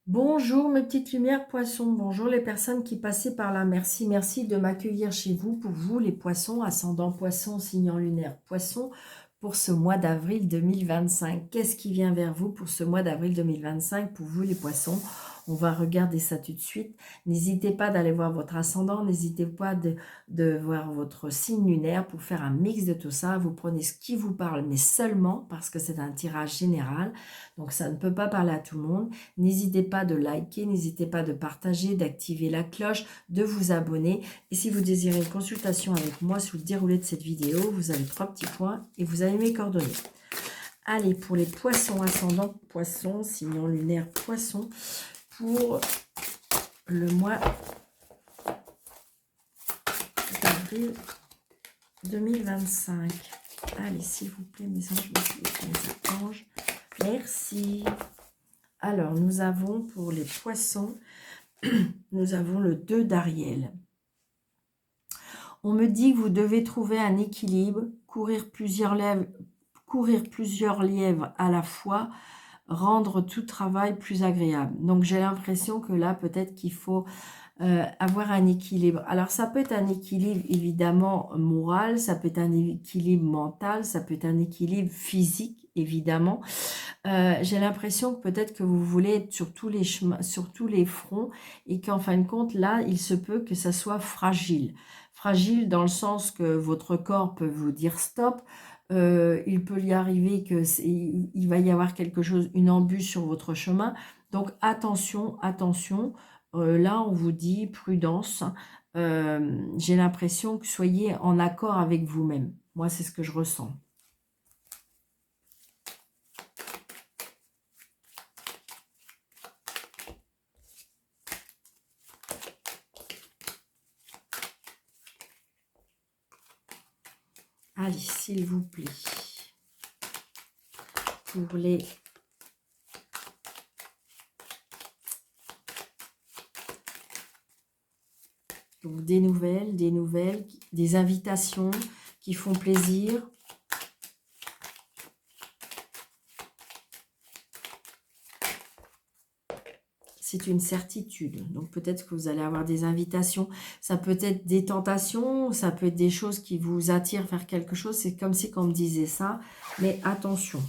Bonjour mes petites lumières poissons, bonjour les personnes qui passaient par là, merci de m'accueillir chez vous, pour vous les poissons, ascendant poisson, signe lunaire poisson, pour ce mois d'avril 2025. Qu'est-ce qui vient vers vous pour ce mois d'avril 2025 pour vous les poissons? On va regarder ça tout de suite. N'hésitez pas d'aller voir votre ascendant, n'hésitez pas de voir votre signe lunaire pour faire un mix de tout ça. Vous prenez ce qui vous parle, mais seulement parce que c'est un tirage général, donc ça ne peut pas parler à tout le monde. N'hésitez pas de liker, n'hésitez pas de partager, d'activer la cloche, de vous abonner. Et si vous désirez une consultation avec moi sous le déroulé de cette vidéo, vous avez 3 petits points et vous avez mes coordonnées. Allez, pour les poissons, ascendant poisson, signe lunaire poisson, pour le mois d'avril 2025. Allez, s'il vous plaît, mes anges, mes anges, merci. Alors, nous avons pour les poissons, nous avons le 2 d'Ariel. On me dit que vous devez trouver un équilibre, courir plusieurs lièvres à la fois, rendre tout travail plus agréable. Donc, j'ai l'impression que là, peut-être qu'il faut avoir un équilibre. Alors, ça peut être un équilibre, évidemment, moral, ça peut être un équilibre mental, ça peut être un équilibre physique, évidemment. J'ai l'impression que peut-être que vous voulez être sur tous les chemins, sur tous les fronts, et qu'en fin de compte, là, il se peut que ça soit fragile. Fragile dans le sens que votre corps peut vous dire stop. Il peut y arriver que il va y avoir quelque chose, une embûche sur votre chemin. Donc attention, attention. Là, on vous dit prudence. J'ai l'impression que soyez en accord avec vous-même. Moi, c'est ce que je ressens. Allez, s'il vous plaît, pour les donc des nouvelles, des invitations qui font plaisir. C'est une certitude. Donc peut-être que vous allez avoir des invitations. Ça peut être des tentations, ça peut être des choses qui vous attirent vers quelque chose. C'est comme si on me disait ça. Mais attention.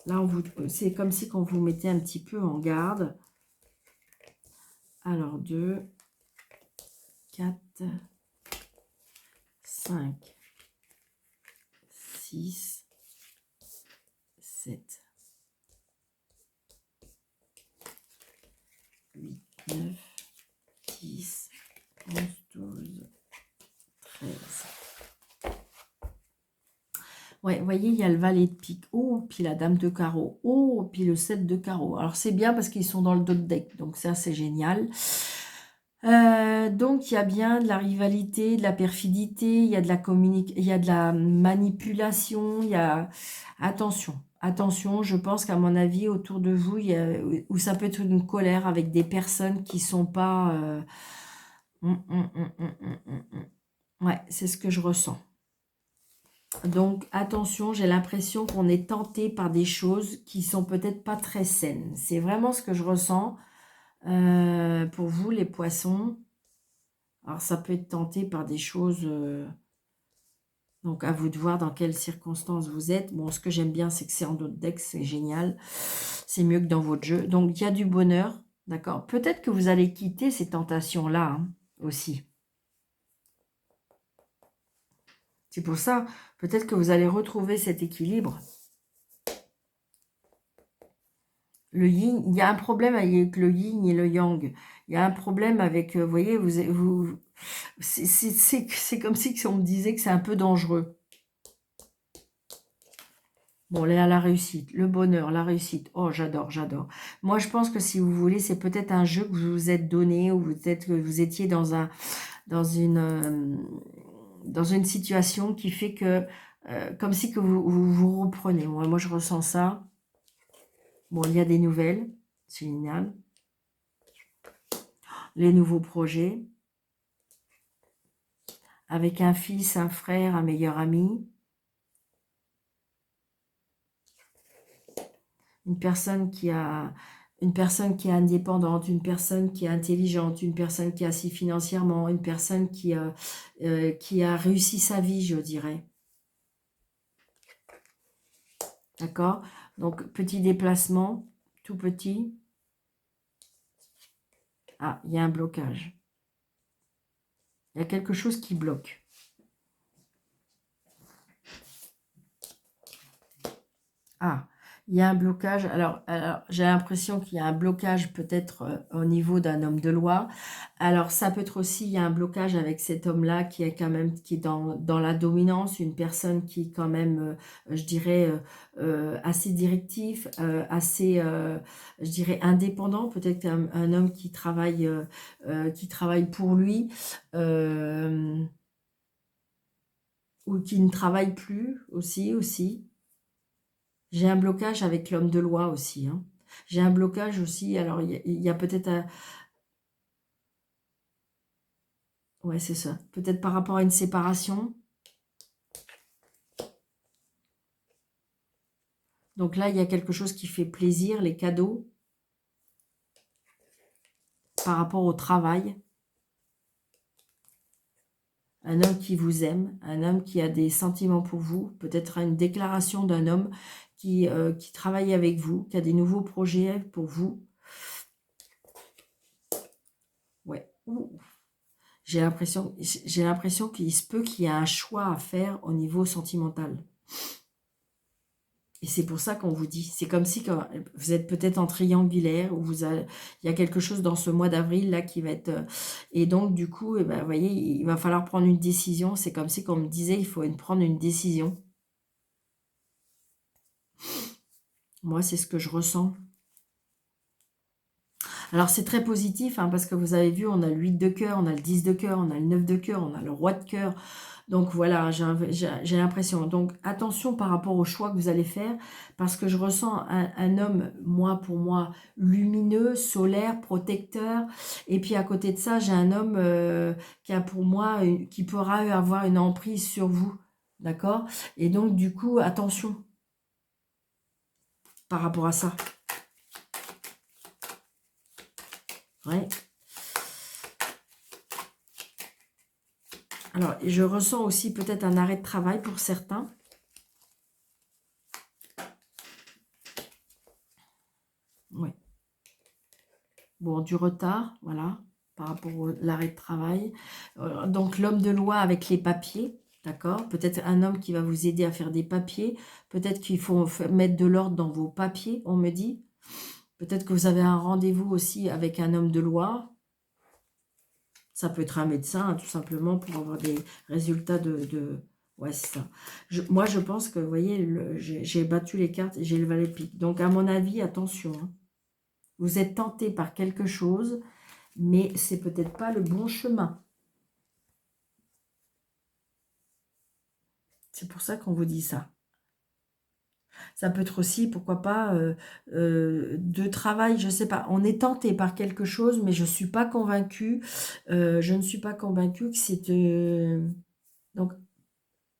Là, c'est comme si on vous mettait un petit peu en garde. Alors, 2, 4, 5, 6, 7, 8, 9, 10, 11, 12, 13. Ouais, vous voyez, il y a le valet de pique. Oh, puis la dame de carreau. Oh, puis le 7 de carreau. Alors, c'est bien parce qu'ils sont dans le dos de deck. Donc, ça, c'est génial. Donc, il y a bien de la rivalité, de la perfidité, il y a de la il y a de la manipulation, il y a... Attention, attention, je pense qu'à mon avis, autour de vous, il y a... où ça peut être une colère avec des personnes qui sont pas... Ouais, c'est ce que je ressens. Donc, attention, j'ai l'impression qu'on est tenté par des choses qui sont peut-être pas très saines. C'est vraiment ce que je ressens pour vous, les poissons. Alors, ça peut être tenté par des choses... donc, à vous de voir dans quelles circonstances vous êtes. Bon, ce que j'aime bien, c'est que c'est en d'autres decks, c'est génial. C'est mieux que dans votre jeu. Donc, il y a du bonheur, d'accord? Peut-être que vous allez quitter ces tentations-là hein, aussi. C'est pour ça, peut-être que vous allez retrouver cet équilibre. Le yin, il y a un problème avec le yin et le yang. Il y a un problème avec, vous voyez, c'est comme si on me disait que c'est un peu dangereux. Bon, là, la réussite, le bonheur, la réussite. Oh, j'adore, j'adore. Moi, je pense que si vous voulez, c'est peut-être un jeu que vous vous êtes donné ou peut-être que vous étiez dans une situation qui fait que, comme si que vous reprenez. Moi, je ressens ça. Bon, il y a des nouvelles. C'est génial. Les nouveaux projets. Avec un fils, un frère, un meilleur ami. Une personne qui a une personne qui est indépendante, une personne qui est intelligente, une personne qui est assise financièrement, une personne qui a réussi sa vie, je dirais. D'accord? Donc, petit déplacement, tout petit. Ah, il y a un blocage. Il y a quelque chose qui bloque. Ah, il y a un blocage. Alors j'ai l'impression qu'il y a un blocage peut-être au niveau d'un homme de loi. Alors, ça peut être aussi, il y a un blocage avec cet homme-là qui est quand même qui est dans la dominance, une personne qui est quand même, je dirais, assez directif, assez, je dirais, indépendant. Peut-être un homme qui travaille pour lui, ou qui ne travaille plus aussi. J'ai un blocage avec l'homme de loi aussi, hein. J'ai un blocage aussi, alors il y a peut-être un... Ouais, c'est ça. Peut-être par rapport à une séparation. Donc là, il y a quelque chose qui fait plaisir, les cadeaux. Par rapport au travail. Un homme qui vous aime, un homme qui a des sentiments pour vous. Peut-être une déclaration d'un homme qui travaille avec vous, qui a des nouveaux projets pour vous. Ouais. Ouh. J'ai l'impression qu'il se peut qu'il y ait un choix à faire au niveau sentimental. Et c'est pour ça qu'on vous dit, c'est comme si quand vous êtes peut-être en triangulaire, ou il y a quelque chose dans ce mois d'avril là qui va être... et donc du coup, eh ben, vous voyez, il va falloir prendre une décision. C'est comme si qu'on me disait, il faut prendre une décision. Moi, c'est ce que je ressens. Alors c'est très positif, hein, parce que vous avez vu, on a le 8 de cœur, on a le 10 de cœur, on a le 9 de cœur, on a le roi de cœur. Donc voilà, j'ai l'impression. Donc attention par rapport au choix que vous allez faire, parce que je ressens un homme, pour moi, lumineux, solaire, protecteur. Et puis à côté de ça, j'ai un homme qui a pour moi, qui pourra avoir une emprise sur vous. D'accord? Et donc du coup, attention par rapport à ça. Ouais. Alors, je ressens aussi peut-être un arrêt de travail pour certains. Oui. Bon, du retard, voilà, par rapport à l'arrêt de travail. Donc, l'homme de loi avec les papiers, d'accord? Peut-être un homme qui va vous aider à faire des papiers. Peut-être qu'il faut mettre de l'ordre dans vos papiers, on me dit. Peut-être que vous avez un rendez-vous aussi avec un homme de loi. Ça peut être un médecin, hein, tout simplement, pour avoir des résultats de... Ouais, c'est ça. Moi, je pense que, vous voyez, j'ai battu les cartes et j'ai le valet de pique. Donc, à mon avis, attention. Hein. Vous êtes tenté par quelque chose, mais c'est peut-être pas le bon chemin. C'est pour ça qu'on vous dit ça. Ça peut être aussi, pourquoi pas, de travail, je ne sais pas. On est tenté par quelque chose, mais je ne suis pas convaincue. Je ne suis pas convaincue que c'est... donc,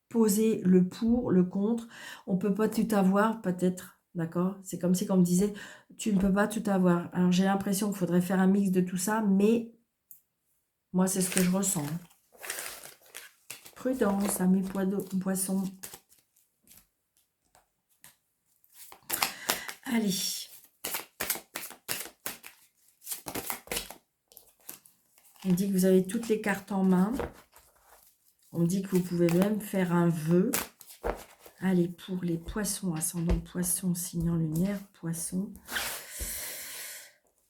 poser le pour, le contre. On ne peut pas tout avoir, peut-être, d'accord? C'est comme si on me disait, tu ne peux pas tout avoir. Alors, j'ai l'impression qu'il faudrait faire un mix de tout ça, mais moi, c'est ce que je ressens. Prudence à mes poissons. Allez. On me dit que vous avez toutes les cartes en main. On me dit que vous pouvez même faire un vœu. Allez, pour les poissons, ascendant poisson, signe lunaire, poisson.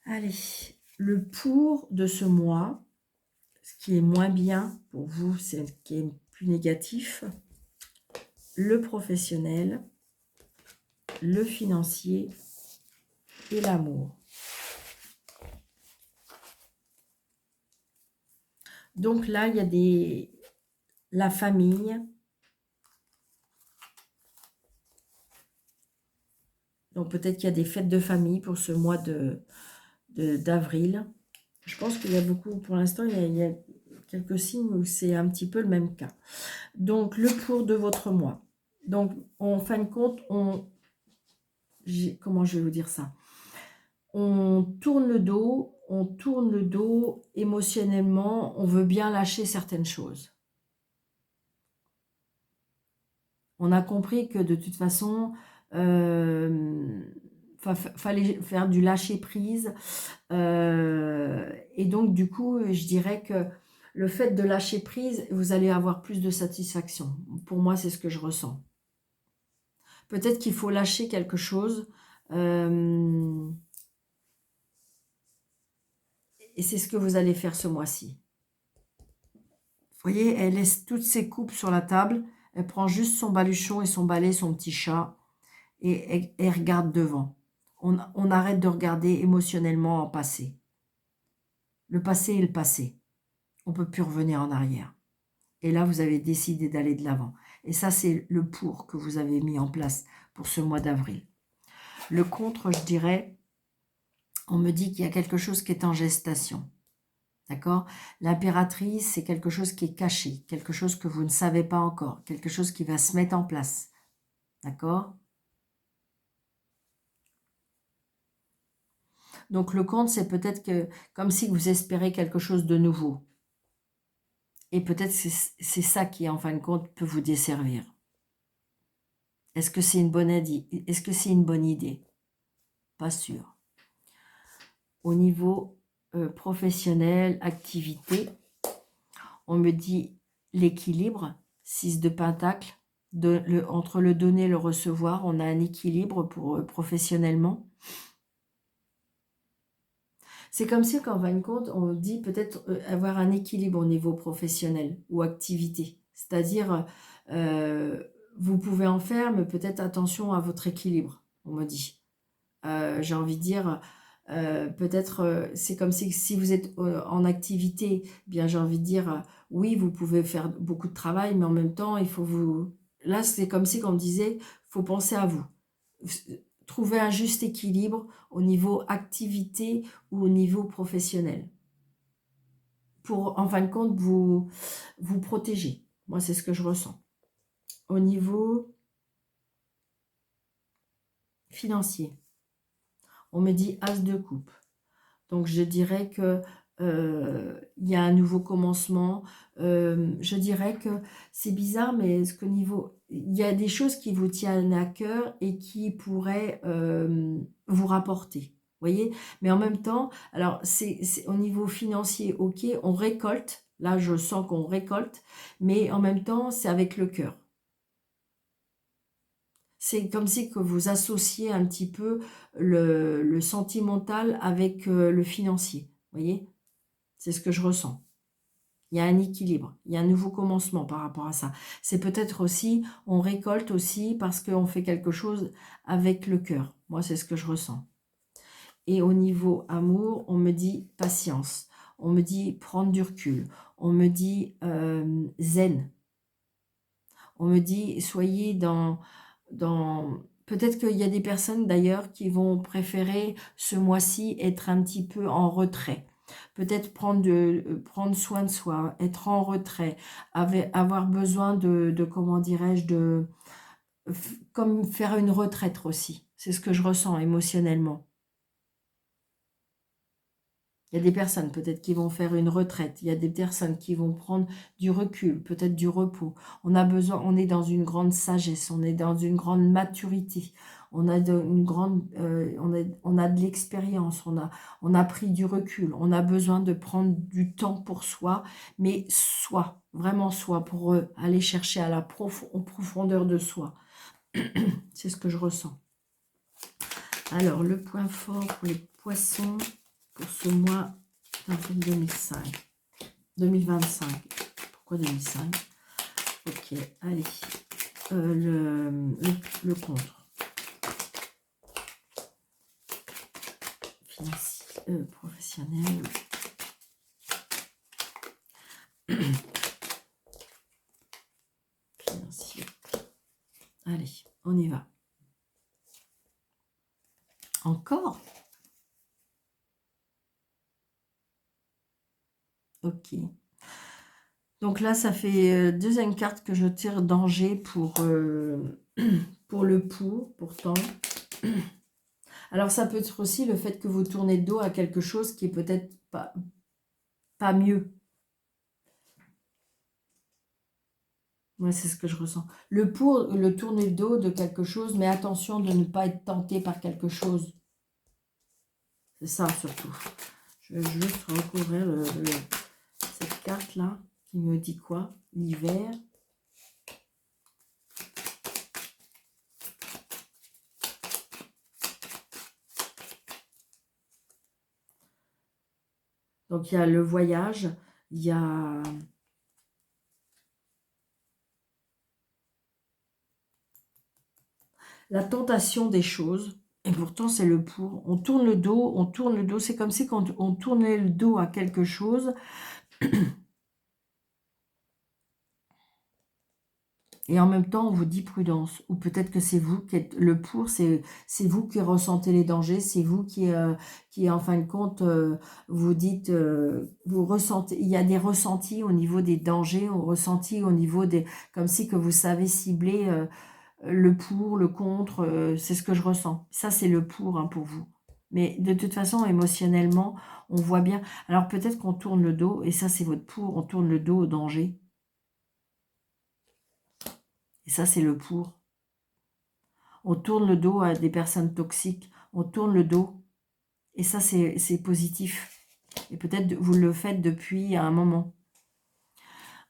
Allez, le pour de ce mois, ce qui est moins bien pour vous, c'est ce qui est plus négatif. Le professionnel, le financier et l'amour. Donc là, il y a la famille. Donc peut-être qu'il y a des fêtes de famille pour ce mois d'avril. Je pense qu'il y a beaucoup, pour l'instant, il y a quelques signes où c'est un petit peu le même cas. Donc le pour de votre mois. Donc en fin de compte, comment je vais vous dire ça? on tourne le dos émotionnellement, on veut bien lâcher certaines choses. On a compris que de toute façon, fallait faire du lâcher prise. Et donc, du coup, je dirais que le fait de lâcher prise, vous allez avoir plus de satisfaction. Pour moi, c'est ce que je ressens. Peut-être qu'il faut lâcher quelque chose. Et c'est ce que vous allez faire ce mois-ci. Vous voyez, elle laisse toutes ses coupes sur la table. Elle prend juste son baluchon et son balai, son petit chat. Et elle regarde devant. On arrête de regarder émotionnellement en passé. Le passé est le passé. On ne peut plus revenir en arrière. Et là, vous avez décidé d'aller de l'avant. Et ça, c'est le pour que vous avez mis en place pour ce mois d'avril. Le contre, je dirais, on me dit qu'il y a quelque chose qui est en gestation. D'accord? L'impératrice, c'est quelque chose qui est caché, quelque chose que vous ne savez pas encore, quelque chose qui va se mettre en place. D'accord? Donc le contre, c'est peut-être que comme si vous espérez quelque chose de nouveau. Et peut-être c'est ça qui, en fin de compte, peut vous desservir. Est-ce que c'est une bonne idée? Est-ce que c'est une bonne idée? Pas sûr. Au niveau professionnel, activité, on me dit l'équilibre, 6 de Pentacle, entre le donner et le recevoir, on a un équilibre pour professionnellement. C'est comme si, qu'en fin de compte, on dit peut-être avoir un équilibre au niveau professionnel ou activité. C'est-à-dire, vous pouvez en faire, mais peut-être attention à votre équilibre, on me dit. J'ai envie de dire, peut-être, c'est comme si vous êtes en activité, bien j'ai envie de dire, oui, vous pouvez faire beaucoup de travail, mais en même temps, il faut vous... Là, c'est comme si on me disait, il faut penser à vous. Trouver un juste équilibre au niveau activité ou au niveau professionnel. Pour, en fin de compte, vous protéger. Moi, c'est ce que je ressens. Au niveau financier, on me dit As de coupe. Donc, je dirais que il y a un nouveau commencement. Je dirais que c'est bizarre, mais ce que niveau, il y a des choses qui vous tiennent à cœur et qui pourraient vous rapporter. Voyez, mais en même temps, alors c'est au niveau financier, ok, on récolte. Là, je sens qu'on récolte, mais en même temps, c'est avec le cœur. C'est comme si que vous associez un petit peu le sentimental avec le financier. Voyez, c'est ce que je ressens. Il y a un équilibre, il y a un nouveau commencement par rapport à ça. C'est peut-être aussi, on récolte aussi parce qu'on fait quelque chose avec le cœur. Moi, c'est ce que je ressens. Et au niveau amour, on me dit patience. On me dit prendre du recul. On me dit zen. On me dit soyez dans peut-être qu'il y a des personnes d'ailleurs qui vont préférer ce mois-ci être un petit peu en retrait. Peut-être prendre soin de soi, être en retrait, avoir besoin de comment dirais-je, comme faire une retraite aussi. C'est ce que je ressens émotionnellement. Il y a des personnes peut-être qui vont faire une retraite. Il y a des personnes qui vont prendre du recul, peut-être du repos. On a besoin, on est dans une grande sagesse, on est dans une grande maturité. On a on a de l'expérience, on a pris du recul. On a besoin de prendre du temps pour soi, mais soi, vraiment soi, pour aller chercher à la profondeur de soi. C'est ce que je ressens. Alors, le point fort pour les poissons pour ce mois d'avril 2025. Pourquoi 2005? Ok, allez. Le contre. Financier, professionnel. Financier. Allez, on y va. Encore? Ok. Donc là, ça fait deuxième carte que je tire danger pour le pour pourtant. Alors, ça peut être aussi le fait que vous tournez le dos à quelque chose qui est peut-être pas mieux. Moi, c'est ce que je ressens. Le tourner le dos de quelque chose, mais attention de ne pas être tenté par quelque chose. C'est ça, surtout. Je vais juste recouvrir cette carte-là qui me dit quoi? L'hiver. Donc, il y a le voyage, il y a la tentation des choses. Et pourtant, c'est le pour. On tourne le dos, on tourne le dos. C'est comme si quand on tournait le dos à quelque chose. Et en même temps, on vous dit prudence. Ou peut-être que c'est vous qui êtes le pour, c'est vous qui ressentez les dangers, c'est vous qui en fin de compte, vous dites, vous ressentez, il y a des ressentis au niveau des dangers, on ressentit au niveau des, comme si que vous savez cibler le pour, le contre, c'est ce que je ressens. Ça, c'est le pour hein, pour vous. Mais de toute façon, émotionnellement, on voit bien. Alors peut-être qu'on tourne le dos, et ça, c'est votre pour, on tourne le dos au danger. Et ça, c'est le pour. On tourne le dos à des personnes toxiques. On tourne le dos. Et ça, c'est positif. Et peut-être vous le faites depuis un moment.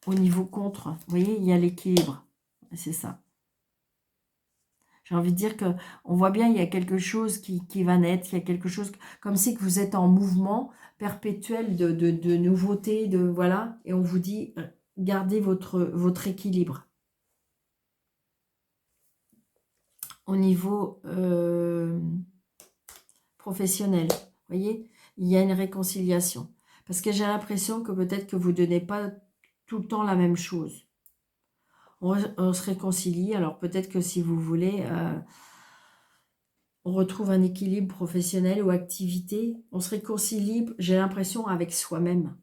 Au niveau contre, vous voyez, il y a l'équilibre. C'est ça. J'ai envie de dire que on voit bien, il y a quelque chose qui va naître. Il y a quelque chose comme si que vous êtes en mouvement perpétuel de nouveautés. Voilà. Et on vous dit, gardez votre équilibre. Au niveau professionnel, vous voyez, il y a une réconciliation. Parce que j'ai l'impression que peut-être que vous ne donnez pas tout le temps la même chose. On se réconcilie, alors peut-être que si vous voulez, on retrouve un équilibre professionnel ou activité. On se réconcilie, j'ai l'impression, avec soi-même.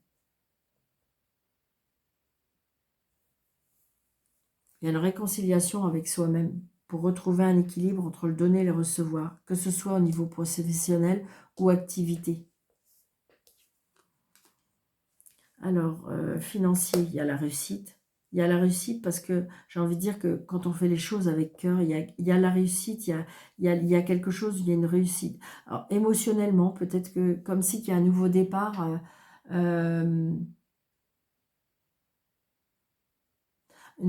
Il y a une réconciliation avec soi-même pour retrouver un équilibre entre le donner et le recevoir, que ce soit au niveau professionnel ou activité. Alors, financier, il y a la réussite. Il y a la réussite parce que j'ai envie de dire que quand on fait les choses avec cœur, il y a la réussite, il y a quelque chose, il y a une réussite. Alors, émotionnellement, peut-être que comme si qu'il y a un nouveau départ, une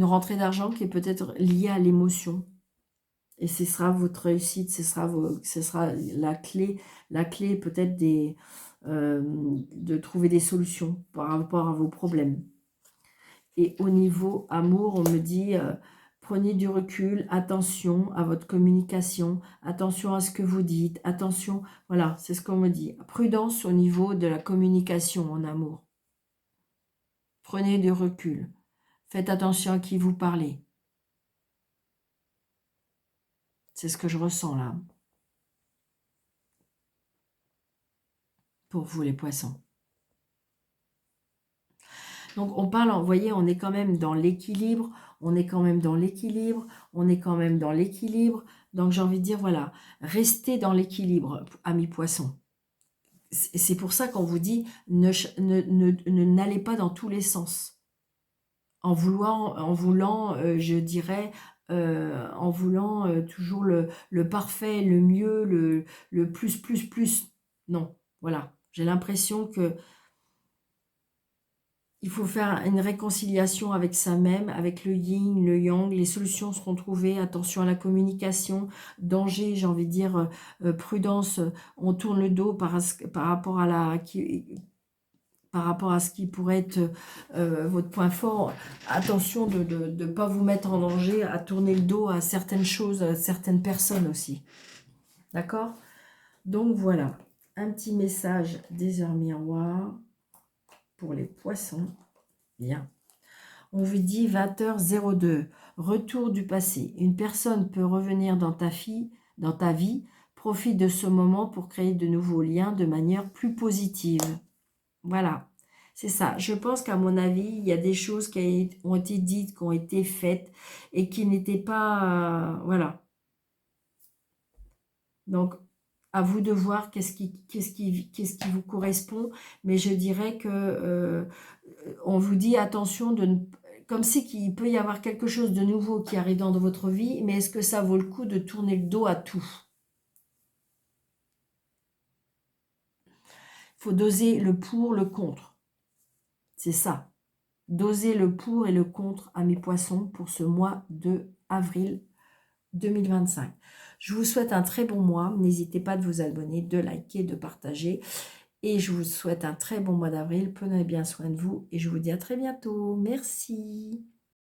rentrée d'argent qui est peut-être liée à l'émotion. Et ce sera votre réussite, ce sera la clé peut-être de trouver des solutions par rapport à vos problèmes. Et au niveau amour, on me dit, prenez du recul, attention à votre communication, attention à ce que vous dites, attention, voilà, c'est ce qu'on me dit. Prudence au niveau de la communication en amour. Prenez du recul. Faites attention à qui vous parlez. C'est ce que je ressens là. Pour vous les poissons. Donc on parle, vous voyez, on est quand même dans l'équilibre, on est quand même dans l'équilibre, on est quand même dans l'équilibre. Donc j'ai envie de dire, voilà, restez dans l'équilibre, amis poissons. C'est pour ça qu'on vous dit, n'allez pas dans tous les sens. En voulant je dirais, en voulant toujours le parfait, le mieux, le plus. Non, voilà. J'ai l'impression que il faut faire une réconciliation avec ça-même, avec le yin, le yang. Les solutions seront trouvées. Attention à la communication. Danger, j'ai envie de dire, prudence. On tourne le dos par rapport à ce qui pourrait être votre point fort. Attention de ne pas vous mettre en danger, à tourner le dos à certaines choses, à certaines personnes aussi. D'accord? Donc voilà, un petit message des heures miroirs pour les poissons. Bien. On vous dit 20h02, retour du passé. Une personne peut revenir dans ta vie, profite de ce moment pour créer de nouveaux liens de manière plus positive. Voilà, c'est ça. Je pense qu'à mon avis, il y a des choses qui ont été dites, qui ont été faites et qui n'étaient pas... voilà. Donc, À vous de voir qu'est-ce qui vous correspond. Mais je dirais que on vous dit attention de ne, comme c'est qu'il peut y avoir quelque chose de nouveau qui arrive dans votre vie, mais est-ce que ça vaut le coup de tourner le dos à tout? Il faut doser le pour, le contre. C'est ça. Doser le pour et le contre à mes poissons pour ce mois de avril 2025. Je vous souhaite un très bon mois. N'hésitez pas de vous abonner, de liker, de partager. Et je vous souhaite un très bon mois d'avril. Prenez bien soin de vous et je vous dis à très bientôt. Merci.